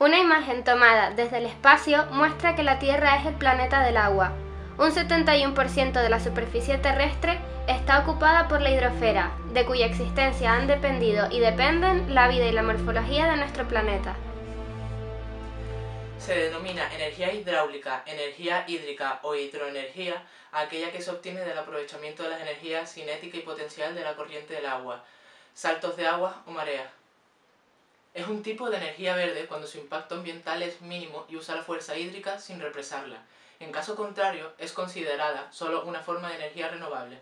Una imagen tomada desde el espacio muestra que la Tierra es el planeta del agua. Un 71% de la superficie terrestre está ocupada por la hidrosfera, de cuya existencia han dependido y dependen la vida y la morfología de nuestro planeta. Se denomina energía hidráulica, energía hídrica o hidroenergía a aquella que se obtiene del aprovechamiento de las energías cinética y potencial de la corriente del agua, saltos de agua o mareas. Es un tipo de energía verde cuando su impacto ambiental es mínimo y usa la fuerza hídrica sin represarla. En caso contrario, es considerada solo una forma de energía renovable.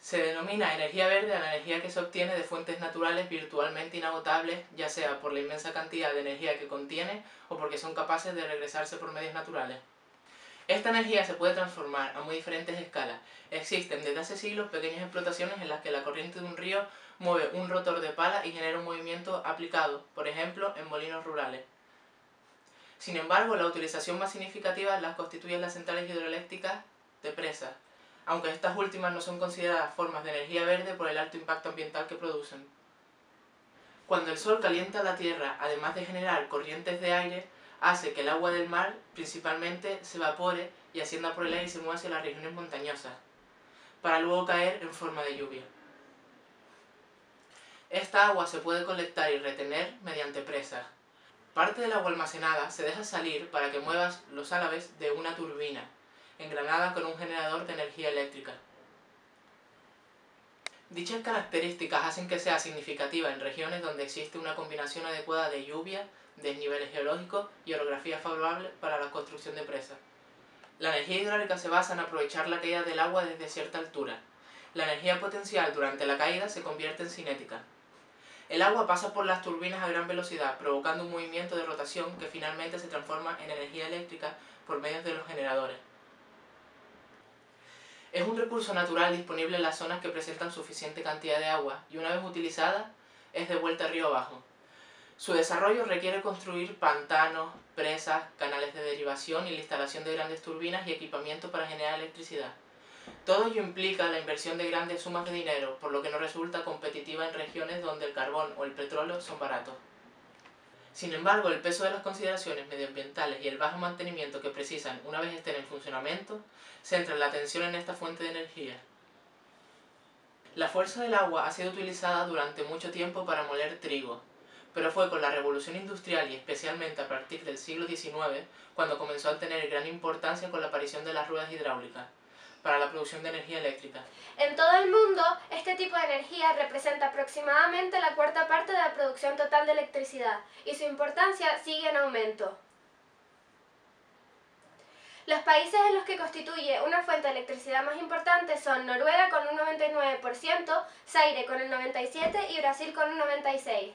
Se denomina energía verde a la energía que se obtiene de fuentes naturales virtualmente inagotables, ya sea por la inmensa cantidad de energía que contiene o porque son capaces de regresarse por medios naturales. Esta energía se puede transformar a muy diferentes escalas. Existen desde hace siglos pequeñas explotaciones en las que la corriente de un río mueve un rotor de pala y genera un movimiento aplicado, por ejemplo, en molinos rurales. Sin embargo, la utilización más significativa las constituyen las centrales hidroeléctricas de presas, aunque estas últimas no son consideradas formas de energía verde por el alto impacto ambiental que producen. Cuando el sol calienta la tierra, además de generar corrientes de aire, hace que el agua del mar, principalmente, se evapore y ascienda por el aire y se mueva hacia las regiones montañosas, para luego caer en forma de lluvia. Esta agua se puede colectar y retener mediante presas. Parte del agua almacenada se deja salir para que muevas los álabes de una turbina, engranada con un generador de energía eléctrica. Dichas características hacen que sea significativa en regiones donde existe una combinación adecuada de lluvia, desniveles geológicos y orografía favorable para la construcción de presas. La energía hidráulica se basa en aprovechar la caída del agua desde cierta altura. La energía potencial durante la caída se convierte en cinética. El agua pasa por las turbinas a gran velocidad, provocando un movimiento de rotación que finalmente se transforma en energía eléctrica por medio de los generadores. Es un recurso natural disponible en las zonas que presentan suficiente cantidad de agua y una vez utilizada, es devuelta río abajo. Su desarrollo requiere construir pantanos, presas, canales de derivación y la instalación de grandes turbinas y equipamiento para generar electricidad. Todo ello implica la inversión de grandes sumas de dinero, por lo que no resulta competitiva en regiones donde el carbón o el petróleo son baratos. Sin embargo, el peso de las consideraciones medioambientales y el bajo mantenimiento que precisan una vez estén en funcionamiento, centran la atención en esta fuente de energía. La fuerza del agua ha sido utilizada durante mucho tiempo para moler trigo, pero fue con la revolución industrial y especialmente a partir del siglo XIX cuando comenzó a tener gran importancia con la aparición de las ruedas hidráulicas para la producción de energía eléctrica. En todo el mundo, este tipo de energía representa aproximadamente la cuarta parte de la producción total de electricidad y su importancia sigue en aumento. Los países en los que constituye una fuente de electricidad más importante son Noruega con un 99%, Zaire con el 97% y Brasil con un 96%.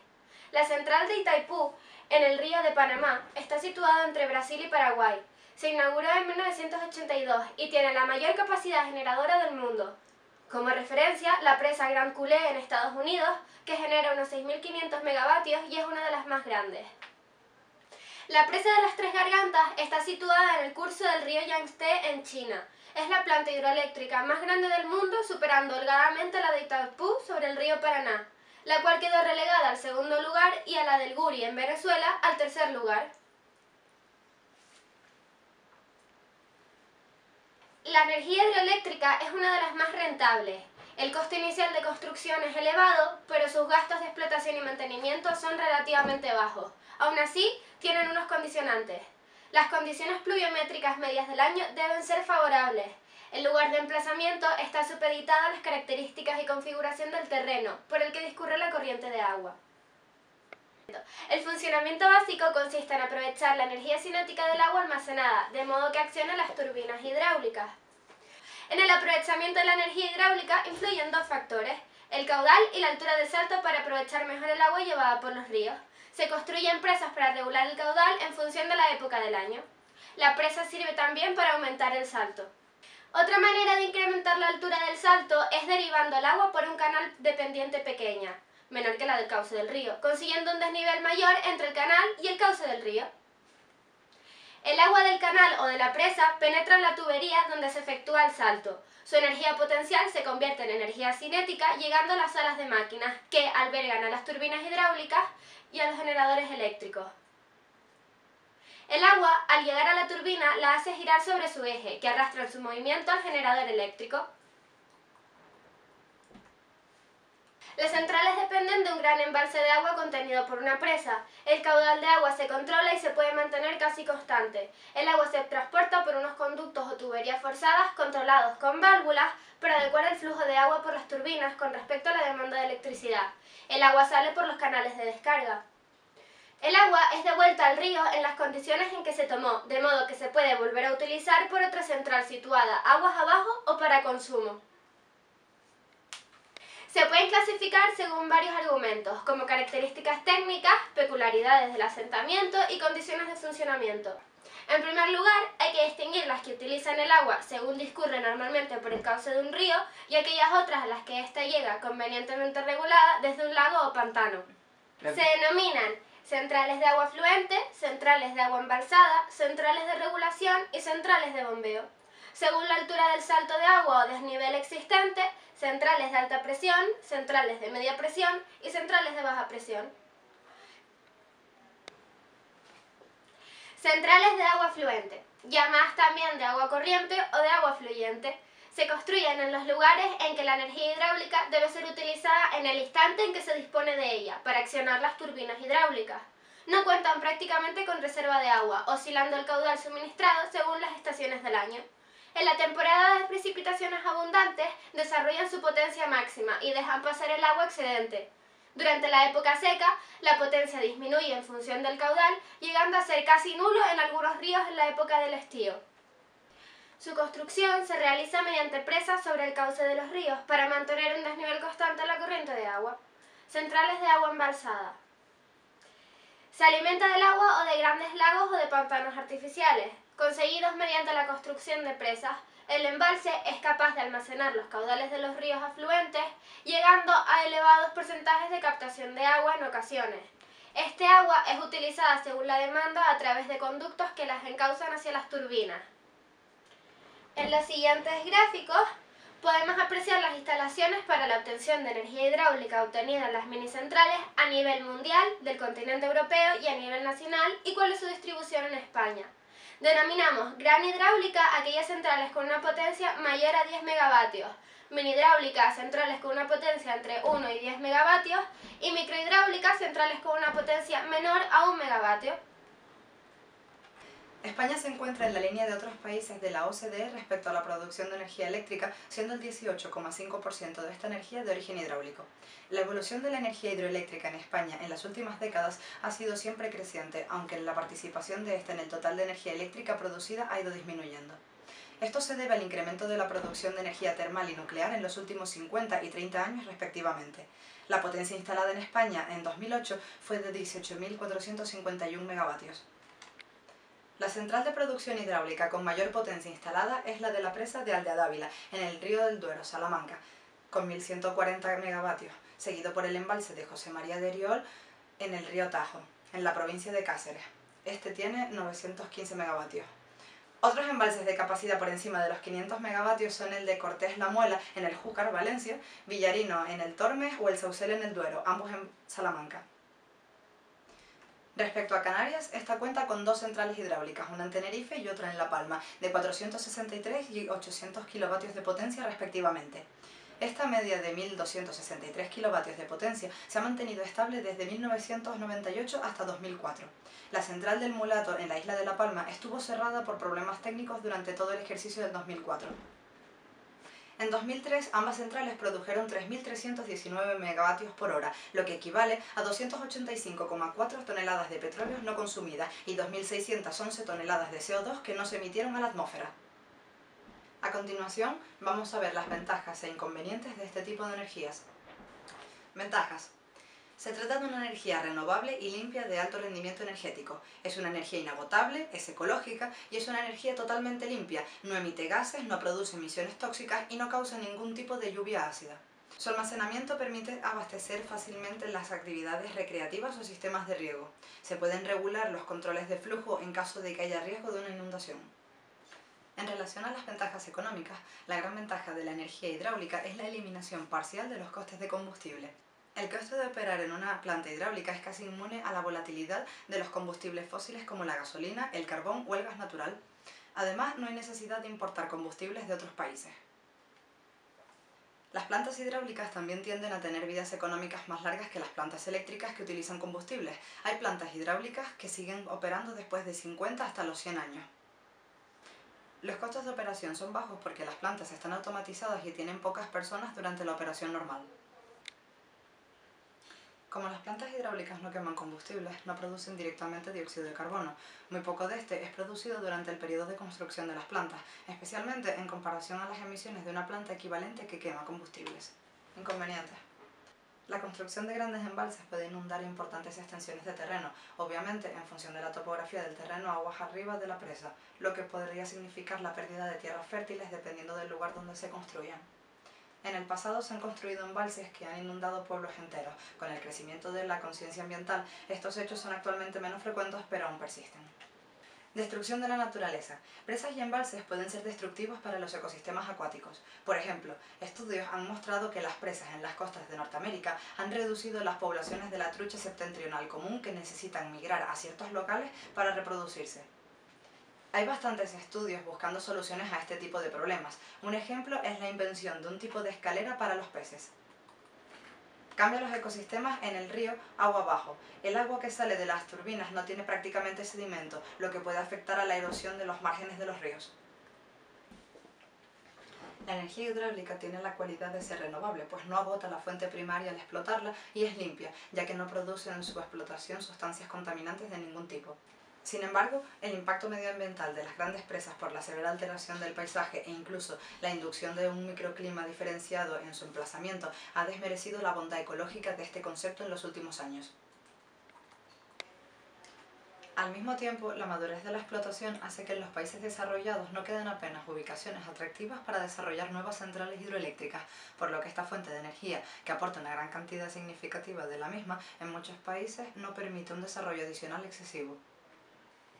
La central de Itaipú, en el río de Panamá, está situada entre Brasil y Paraguay. Se inauguró en 1982 y tiene la mayor capacidad generadora del mundo. Como referencia, la presa Grand Coulee en Estados Unidos, que genera unos 6.500 megavatios y es una de las más grandes. La presa de las Tres Gargantas está situada en el curso del río Yangtze en China. Es la planta hidroeléctrica más grande del mundo, superando holgadamente la de Itaipú sobre el río Paraná, la cual quedó relegada al segundo lugar y a la del Guri en Venezuela al tercer lugar. La energía hidroeléctrica es una de las más rentables. El coste inicial de construcción es elevado, pero sus gastos de explotación y mantenimiento son relativamente bajos. Aún así, tienen unos condicionantes. Las condiciones pluviométricas medias del año deben ser favorables. El lugar de emplazamiento está supeditado a las características y configuración del terreno por el que discurre la corriente de agua. El funcionamiento básico consiste en aprovechar la energía cinética del agua almacenada, de modo que accionen las turbinas hidráulicas. En el aprovechamiento de la energía hidráulica influyen dos factores, el caudal y la altura del salto para aprovechar mejor el agua llevada por los ríos. Se construyen presas para regular el caudal en función de la época del año. La presa sirve también para aumentar el salto. Otra manera de incrementar la altura del salto es derivando el agua por un canal de pendiente pequeña, menor que la del cauce del río, consiguiendo un desnivel mayor entre el canal y el cauce del río. El agua del canal o de la presa penetra en la tubería donde se efectúa el salto. Su energía potencial se convierte en energía cinética llegando a las salas de máquinas que albergan a las turbinas hidráulicas y a los generadores eléctricos. El agua, al llegar a la turbina, la hace girar sobre su eje, que arrastra en su movimiento al generador eléctrico. Las centrales dependen de un gran embalse de agua contenido por una presa. El caudal de agua se controla y se puede mantener casi constante. El agua se transporta por unos conductos o tuberías forzadas controlados con válvulas para adecuar el flujo de agua por las turbinas con respecto a la demanda de electricidad. El agua sale por los canales de descarga. El agua es devuelta al río en las condiciones en que se tomó, de modo que se puede volver a utilizar por otra central situada aguas abajo o para consumo. Se pueden clasificar según varios argumentos, como características técnicas, peculiaridades del asentamiento y condiciones de funcionamiento. En primer lugar, hay que distinguir las que utilizan el agua según discurre normalmente por el cauce de un río y aquellas otras a las que ésta llega convenientemente regulada desde un lago o pantano. Se denominan centrales de agua fluente, centrales de agua embalsada, centrales de regulación y centrales de bombeo. Según la altura del salto de agua o desnivel existente, centrales de alta presión, centrales de media presión y centrales de baja presión. Centrales de agua fluente, llamadas también de agua corriente o de agua fluyente, se construyen en los lugares en que la energía hidráulica debe ser utilizada en el instante en que se dispone de ella para accionar las turbinas hidráulicas. No cuentan prácticamente con reserva de agua, oscilando el caudal suministrado según las estaciones del año. En la temporada de precipitaciones abundantes desarrollan su potencia máxima y dejan pasar el agua excedente. Durante la época seca, la potencia disminuye en función del caudal, llegando a ser casi nulo en algunos ríos en la época del estío. Su construcción se realiza mediante presas sobre el cauce de los ríos para mantener un desnivel constante en la corriente de agua. Centrales de agua embalsada. Se alimenta del agua o de grandes lagos o de pantanos artificiales, conseguidos mediante la construcción de presas. El embalse es capaz de almacenar los caudales de los ríos afluentes, llegando a elevados porcentajes de captación de agua en ocasiones. Este agua es utilizada según la demanda a través de conductos que las encausan hacia las turbinas. En los siguientes gráficos podemos apreciar las instalaciones para la obtención de energía hidráulica obtenida en las minicentrales a nivel mundial, del continente europeo y a nivel nacional, y cuál es su distribución en España. Denominamos gran hidráulica aquellas centrales con una potencia mayor a 10 megavatios, mini hidráulica centrales con una potencia entre 1 y 10 megavatios y microhidráulica centrales con una potencia menor a 1 megavatio. España se encuentra en la línea de otros países de la OCDE respecto a la producción de energía eléctrica, siendo el 18,5% de esta energía de origen hidráulico. La evolución de la energía hidroeléctrica en España en las últimas décadas ha sido siempre creciente, aunque la participación de esta en el total de energía eléctrica producida ha ido disminuyendo. Esto se debe al incremento de la producción de energía termal y nuclear en los últimos 50 y 30 años respectivamente. La potencia instalada en España en 2008 fue de 18.451 megavatios. La central de producción hidráulica con mayor potencia instalada es la de la presa de Aldeadávila, en el río del Duero, Salamanca, con 1.140 megavatios, seguido por el embalse de José María de Oriol en el río Tajo, en la provincia de Cáceres. Este tiene 915 megavatios. Otros embalses de capacidad por encima de los 500 megavatios son el de Cortés La Muela en el Júcar, Valencia, Villarino en el Tormes o el Saucel en el Duero, ambos en Salamanca. Respecto a Canarias, esta cuenta con dos centrales hidráulicas, una en Tenerife y otra en La Palma, de 463 y 800 kilovatios de potencia respectivamente. Esta media de 1.263 kilovatios de potencia se ha mantenido estable desde 1998 hasta 2004. La central del Mulato en la isla de La Palma estuvo cerrada por problemas técnicos durante todo el ejercicio del 2004. En 2003, ambas centrales produjeron 3.319 megavatios por hora, lo que equivale a 285,4 toneladas de petróleo no consumidas y 2.611 toneladas de CO2 que no se emitieron a la atmósfera. A continuación, vamos a ver las ventajas e inconvenientes de este tipo de energías. Ventajas. Se trata de una energía renovable y limpia de alto rendimiento energético. Es una energía inagotable, es ecológica y es una energía totalmente limpia. No emite gases, no produce emisiones tóxicas y no causa ningún tipo de lluvia ácida. Su almacenamiento permite abastecer fácilmente las actividades recreativas o sistemas de riego. Se pueden regular los controles de flujo en caso de que haya riesgo de una inundación. En relación a las ventajas económicas, la gran ventaja de la energía hidráulica es la eliminación parcial de los costes de combustible. El coste de operar en una planta hidráulica es casi inmune a la volatilidad de los combustibles fósiles como la gasolina, el carbón o el gas natural. Además, no hay necesidad de importar combustibles de otros países. Las plantas hidráulicas también tienden a tener vidas económicas más largas que las plantas eléctricas que utilizan combustibles. Hay plantas hidráulicas que siguen operando después de 50 hasta los 100 años. Los costos de operación son bajos porque las plantas están automatizadas y tienen pocas personas durante la operación normal. Como las plantas hidráulicas no queman combustibles, no producen directamente dióxido de carbono. Muy poco de este es producido durante el periodo de construcción de las plantas, especialmente en comparación a las emisiones de una planta equivalente que quema combustibles. Inconvenientes. La construcción de grandes embalses puede inundar importantes extensiones de terreno, obviamente en función de la topografía del terreno aguas arriba de la presa, lo que podría significar la pérdida de tierras fértiles dependiendo del lugar donde se construyan. En el pasado se han construido embalses que han inundado pueblos enteros. Con el crecimiento de la conciencia ambiental, estos hechos son actualmente menos frecuentes, pero aún persisten. Destrucción de la naturaleza. Presas y embalses pueden ser destructivos para los ecosistemas acuáticos. Por ejemplo, estudios han mostrado que las presas en las costas de Norteamérica han reducido las poblaciones de la trucha septentrional común que necesitan migrar a ciertos locales para reproducirse. Hay bastantes estudios buscando soluciones a este tipo de problemas. Un ejemplo es la invención de un tipo de escalera para los peces. Cambia los ecosistemas en el río agua abajo. El agua que sale de las turbinas no tiene prácticamente sedimento, lo que puede afectar a la erosión de los márgenes de los ríos. La energía hidráulica tiene la cualidad de ser renovable, pues no agota la fuente primaria al explotarla y es limpia, ya que no produce en su explotación sustancias contaminantes de ningún tipo. Sin embargo, el impacto medioambiental de las grandes presas por la severa alteración del paisaje e incluso la inducción de un microclima diferenciado en su emplazamiento ha desmerecido la bondad ecológica de este concepto en los últimos años. Al mismo tiempo, la madurez de la explotación hace que en los países desarrollados no queden apenas ubicaciones atractivas para desarrollar nuevas centrales hidroeléctricas, por lo que esta fuente de energía, que aporta una gran cantidad significativa de la misma, en muchos países no permite un desarrollo adicional excesivo.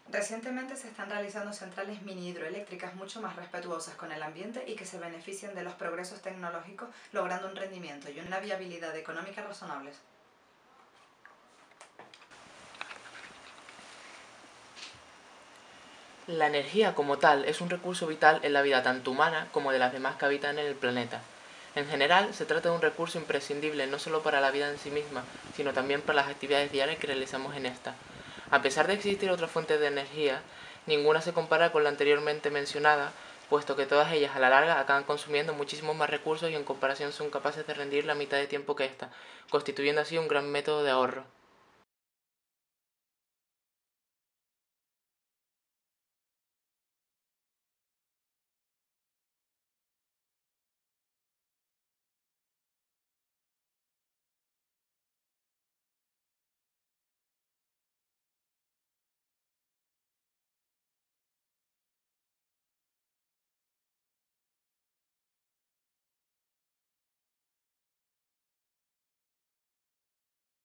Recientemente se están realizando centrales mini hidroeléctricas mucho más respetuosas con el ambiente y que se benefician de los progresos tecnológicos, logrando un rendimiento y una viabilidad económica razonables. La energía como tal es un recurso vital en la vida tanto humana como de las demás que habitan en el planeta. En general, se trata de un recurso imprescindible no solo para la vida en sí misma, sino también para las actividades diarias que realizamos en esta. A pesar de existir otras fuentes de energía, ninguna se compara con la anteriormente mencionada, puesto que todas ellas a la larga acaban consumiendo muchísimos más recursos y en comparación son capaces de rendir la mitad de tiempo que esta, constituyendo así un gran método de ahorro.